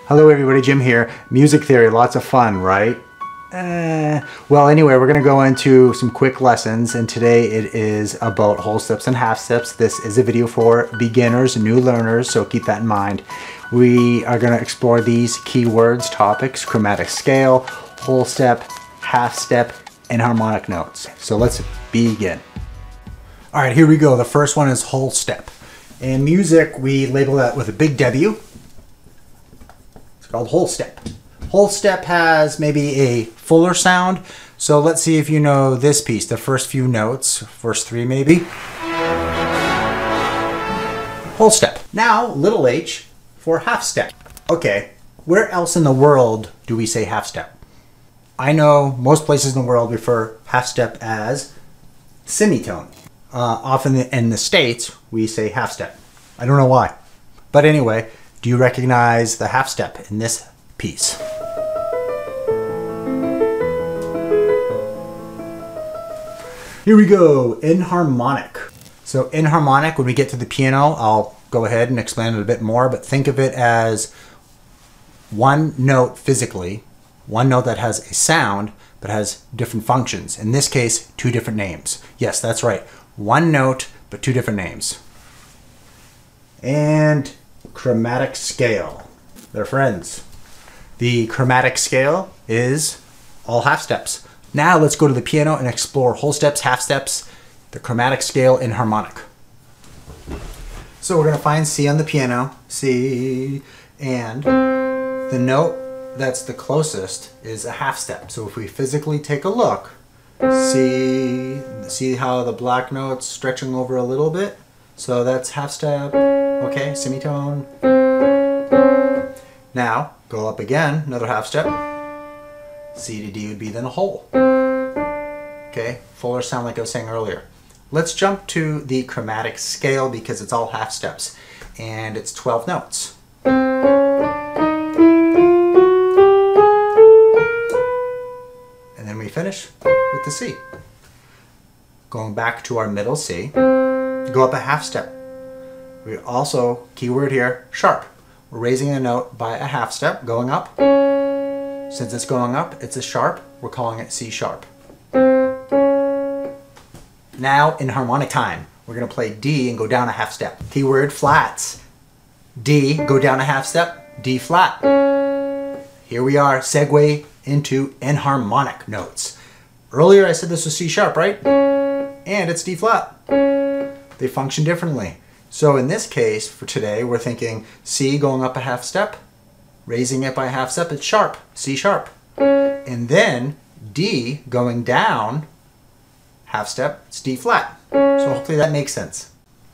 Hello everybody, Jim here. Music theory, lots of fun, right? Well, anyway, we're going to go into some quick lessons, and today it is about whole steps and half steps. This is a video for beginners, new learners, so keep that in mind. We are going to explore these keywords, topics, chromatic scale, whole step, half step, and harmonic notes. So let's begin. All right, here we go. The first one is whole step. In music, we label that with a big W. It's called whole step. Whole step has maybe a fuller sound. So let's see if you know this piece, the first few notes, first three maybe. Whole step. Now, little h for half step. Okay, where else in the world do we say half step? I know most places in the world refer half step as semitone. Often in the States, we say half step. I don't know why. But anyway, do you recognize the half step in this piece? Here we go, enharmonic. So enharmonic, when we get to the piano, I'll go ahead and explain it a bit more, but think of it as one note physically, one note that has a sound, but has different functions. In this case, two different names. Yes, that's right. One note, but two different names. And chromatic scale. They're friends. The chromatic scale is all half steps. Now let's go to the piano and explore whole steps, half steps, the chromatic scale, and harmonic. So we're going to find C on the piano, C, and the note that's the closest is a half step. So if we physically take a look, see how the black note's stretching over a little bit? So that's half step, okay, semitone. Now, go up again, another half step. C to D would be then a whole. Okay, fuller sound like I was saying earlier. Let's jump to the chromatic scale because it's all half steps and it's 12 notes. And then we finish with the C. Going back to our middle C, go up a half step. We also, keyword here, sharp. We're raising a note by a half step, going up. Since it's going up, it's a sharp. We're calling it C sharp. Now in harmonic time, we're going to play D and go down a half step. Keyword flats. D, go down a half step, D flat. Here we are, segue into enharmonic notes. Earlier I said this was C sharp, right? And it's D flat. They function differently. So in this case, for today, we're thinking C going up a half step, raising it by a half step, it's sharp, C sharp. And then D going down half step, it's D flat. So hopefully that makes sense.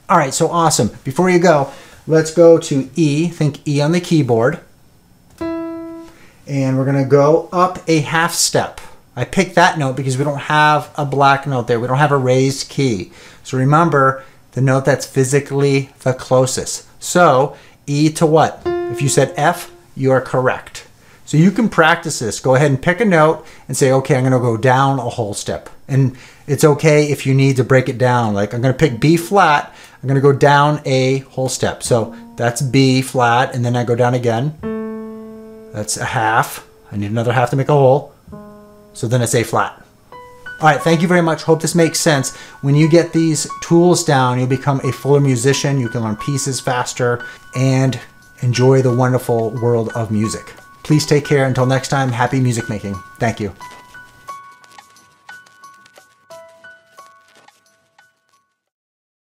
All right, so awesome. Before you go, let's go to E. Think E on the keyboard. And we're gonna go up a half step. I picked that note because we don't have a black note there. We don't have a raised key. So remember, the note that's physically the closest. So E to what? If you said F, you are correct. So you can practice this. Go ahead and pick a note and say, okay, I'm gonna go down a whole step. And it's okay if you need to break it down. Like I'm gonna pick B flat, I'm gonna go down a whole step. So that's B flat, and then I go down again. That's a half. I need another half to make a whole. So then it's A flat. All right, thank you very much. Hope this makes sense. When you get these tools down, you'll become a fuller musician. You can learn pieces faster and enjoy the wonderful world of music. Please take care. Until next time, happy music making. Thank you.